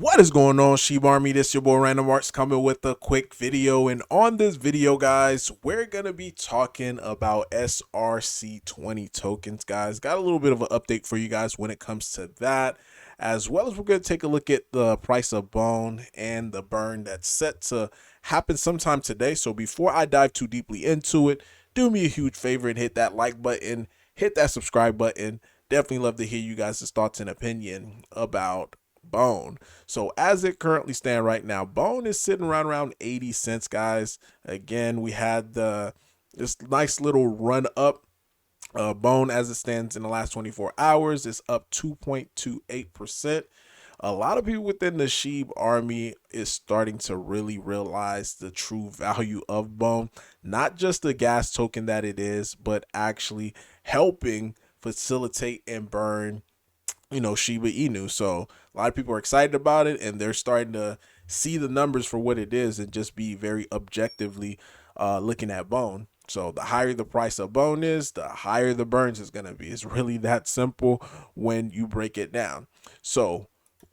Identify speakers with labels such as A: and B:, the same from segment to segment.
A: What is going on, Shib Army? This your boy Random Arts coming with a quick video, and on this video, guys, we're gonna be talking about SRC20 tokens, guys. Got a little bit of an update for you guys when it comes to that, as well as we're gonna take a look at the price of bone and the burn that's set to happen sometime today. So before I dive too deeply into it, do me a huge favor and hit that like button, hit that subscribe button. Definitely love to hear you guys' thoughts and opinion about bone. So as it currently stand right now, bone is sitting around 80 cents, guys. Again, we had this nice little run up. Bone as it stands in the last 24 hours is up 2.28%. A lot of people within the Shib army is starting to really realize the true value of bone, not just the gas token that it is, but actually helping facilitate and burn Shiba Inu. So a lot of people are excited about it, and they're starting to see the numbers for what it is and just be very objectively looking at bone. So the higher the price of bone is, the higher the burns is going to be. It's really that simple when you break it down. So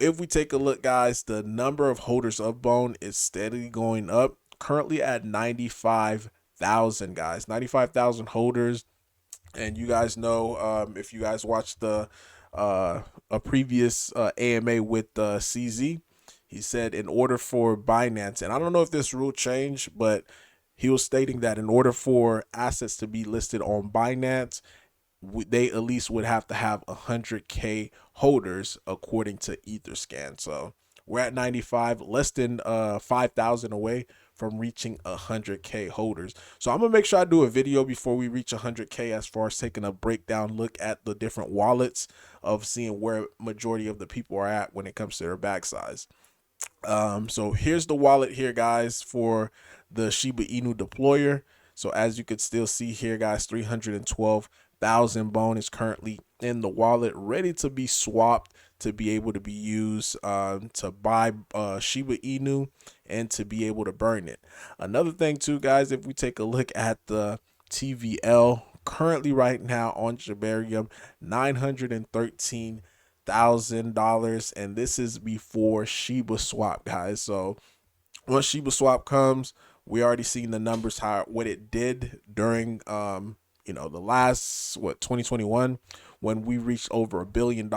A: if we take a look, guys, the number of holders of bone is steadily going up, currently at 95,000, guys. 95,000 holders. And you guys know, if you guys watched a previous AMA with CZ, he said in order for Binance, and I don't know if this rule changed, but he was stating that in order for assets to be listed on Binance, they at least would have to have 100K holders according to Etherscan. So we're at 95, less than 5,000 away from reaching 100K holders. So I'm gonna make sure I do a video before we reach 100K as far as taking a breakdown look at the different wallets of seeing where majority of the people are at when it comes to their bag size. So here's the wallet here, guys, for the Shiba Inu deployer. So as you could still see here, guys, 312,000 bone is currently in the wallet, ready to be swapped to be able to be used to buy Shiba Inu and to be able to burn it. Another thing too, guys, if we take a look at the TVL currently right now on Shibarium, $913,000, and this is before Shiba swap, guys. So once Shiba swap comes, we already seen the numbers, how what it did during the last 2021 when we reached over $1 billion.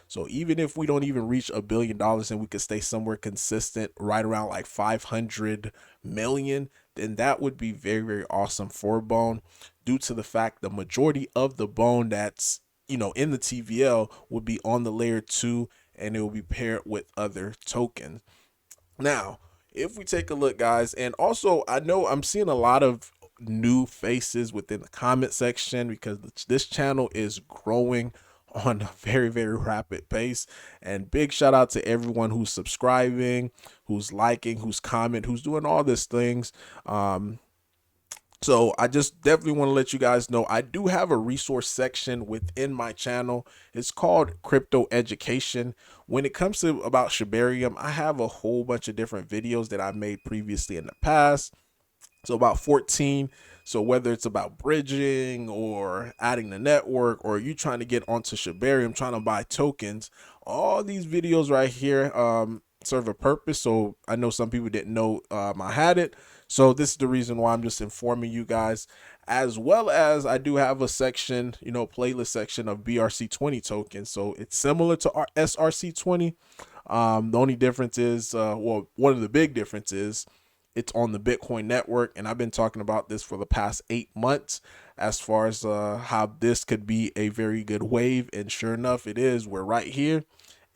A: So even if we don't even reach $1 billion and we could stay somewhere consistent right around like 500 million, then that would be very, very awesome for bone, due to the fact the majority of the bone that's in the TVL would be on the layer 2, and it will be paired with other tokens. Now if we take a look, guys, and also I know I'm seeing a lot of new faces within the comment section because this channel is growing on a very, very rapid pace. And big shout out to everyone who's subscribing, who's liking, who's commenting, who's doing all these things. So I just definitely want to let you guys know I do have a resource section within my channel. It's called Crypto Education. When it comes to about Shibarium, I have a whole bunch of different videos that I made previously in the past. So about 14. So whether it's about bridging or adding the network, or you trying to get onto Shibarium, trying to buy tokens, all these videos right here serve a purpose. So I know some people didn't know I had it. So this is the reason why I'm just informing you guys, as well as I do have a section, playlist section of BRC20 tokens. So it's similar to our SRC20. The only difference is, one of the big differences, it's on the Bitcoin network, and I've been talking about this for the past 8 months as far as how this could be a very good wave, and sure enough, it is. We're right here,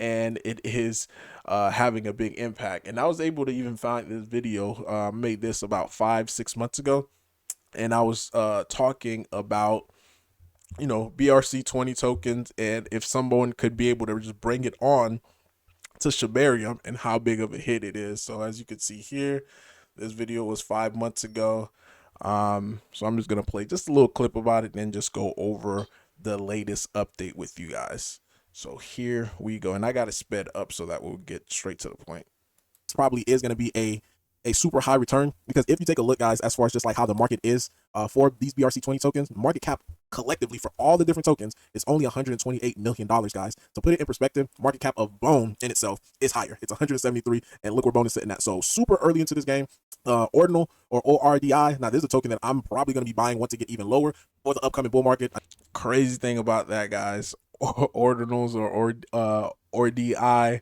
A: and it is having a big impact. And I was able to even find this video, made this about 5-6 months ago, and I was talking about BRC20 tokens, and if someone could be able to just bring it on to Shibarium and how big of a hit it is. So as you can see here, this video was 5 months ago. So I'm just gonna play just a little clip about it and then just go over the latest update with you guys. So here we go, and I got it sped up so that we'll get straight to the point. This probably is going to be a super high return, because if you take a look, guys, as far as just like how the market is for these BRC20 tokens, market cap collectively for all the different tokens is only $128 million, guys. To put it in perspective, market cap of Bone in itself is higher. It's 173, and look where Bone is sitting at. So super early into this game. Ordinal or ORDI. Now, this is a token that I'm probably going to be buying once it get even lower for the upcoming bull market. Crazy thing about that, guys, ordinals or DI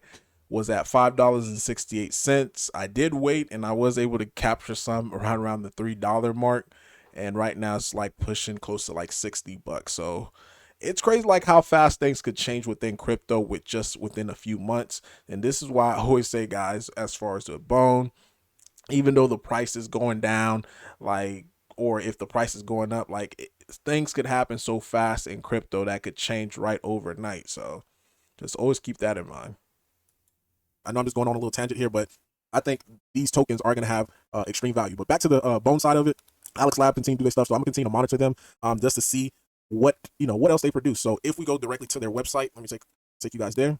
A: was at $5.68. I did wait, and I was able to capture some around the $3 mark, and right now it's like pushing close to like $60. So it's crazy like how fast things could change within crypto with just within a few months. And this is why I always say, guys, as far as the Bone, even though the price is going down, like, or if the price is going up, like things could happen so fast in crypto that could change right overnight. So just always keep that in mind. I know I'm just going on a little tangent here, but I think these tokens are going to have extreme value. But back to the Bone side of it, Alex Lab continue to do their stuff, so I'm gonna continue to monitor them just to see what else they produce. So if we go directly to their website, let me take you guys there,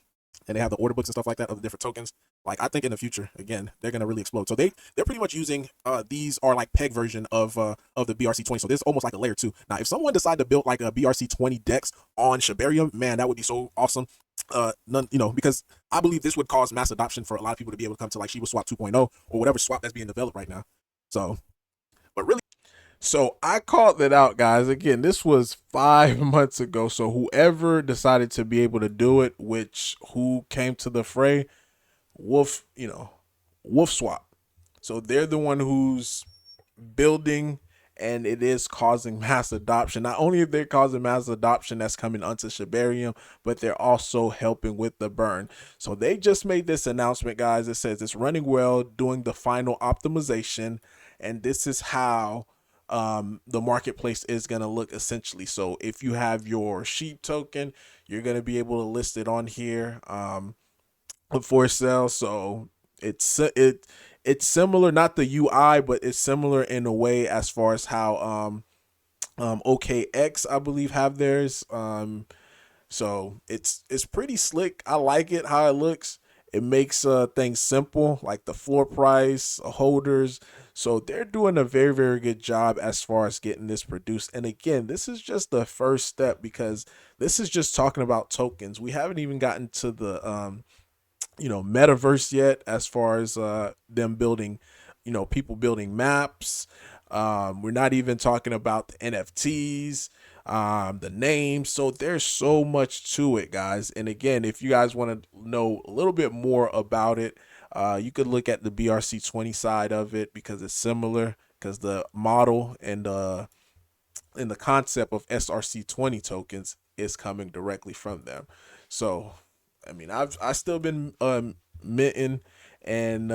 A: and they have the order books and stuff like that of the different tokens. Like, I think in the future, again, they're gonna really explode. So they're pretty much using these are like peg version of the BRC20. So this is almost like a layer 2. Now, if someone decided to build like a BRC20 DEX on Shibarium, man, that would be so awesome. Because I believe this would cause mass adoption for a lot of people to be able to come to like Shiba Swap 2.0 or whatever swap that's being developed right now. So, but really. So I called that out, guys. Again, this was 5 months ago. So whoever decided to be able to do it, who came to the fray, Wolf Swap. So they're the one who's building, and it is causing mass adoption. Not only are they causing mass adoption that's coming onto Shibarium, but they're also helping with the burn. So they just made this announcement, guys. It says it's running well, doing the final optimization, and this is how the marketplace is going to look essentially. So if you have your sheep token, you're going to be able to list it on here for sale. So it's similar, not the UI, but it's similar in a way as far as how OKX, I believe, have theirs. So it's pretty slick. I like it how it looks. It makes things simple, like the floor price, holders. So they're doing a very, very good job as far as getting this produced. And again, this is just the first step, because this is just talking about tokens. We haven't even gotten to the metaverse yet, as far as them building, people building maps. We're not even talking about the NFTs, the names. So there's so much to it, guys. And again, if you guys want to know a little bit more about it, you could look at the BRC20 side of it, because it's similar, because the model and the concept of SRC20 tokens is coming directly from them. So, I mean, I still been minting and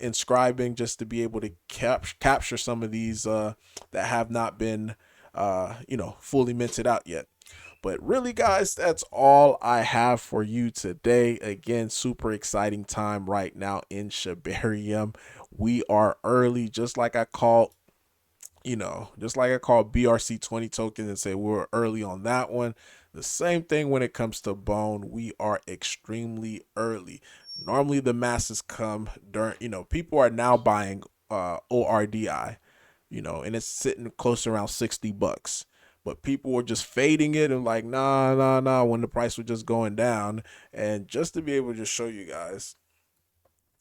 A: inscribing just to be able to capture some of these that have not been fully minted out yet. But really, guys, that's all I have for you today. Again, super exciting time right now in Shibarium. We are early, just like I called BRC20 tokens and say we're early on that one. The same thing when it comes to Bone. We are extremely early. Normally the masses come during, people are now buying ORDI, and it's sitting close around $60. But people were just fading it and like, nah, when the price was just going down. And just to be able to just show you guys,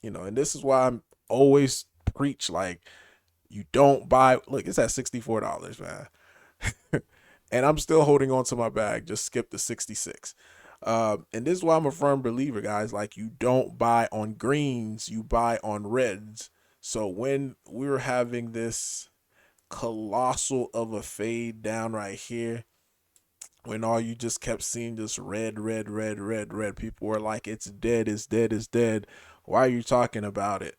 A: and this is why I'm always preach, like, you don't buy, look, it's at $64, man. And I'm still holding on to my bag, just skip the 66. And this is why I'm a firm believer, guys, like, you don't buy on greens, you buy on reds. So when we were having this colossal of a fade down right here, when all you just kept seeing just red, people were like, it's dead, it's dead, it's dead. Why are you talking about it?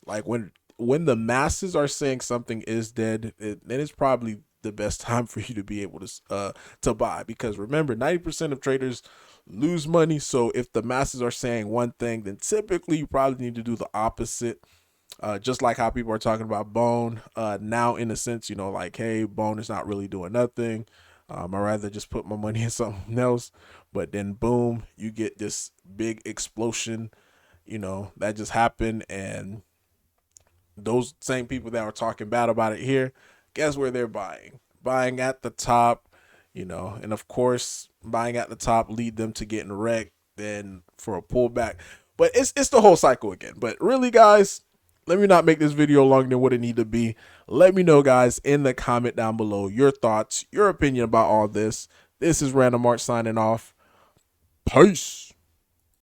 A: Like, when the masses are saying something is dead, then it's probably the best time for you to be able to buy, because remember, 90% of traders lose money. So if the masses are saying one thing, then typically you probably need to do the opposite. Just like how people are talking about Bone now, in a sense, like, hey, Bone is not really doing nothing. I'd rather just put my money in something else. But then boom, you get this big explosion, that just happened. And those same people that were talking bad about it here, guess where they're buying? Buying at the top, you know, and of course buying at the top lead them to getting wrecked, then for a pullback. But it's the whole cycle again. But really, guys, let me not make this video longer than what it need to be. Let me know, guys, in the comment down below your thoughts, your opinion about all this. This is Random Art signing off. Peace.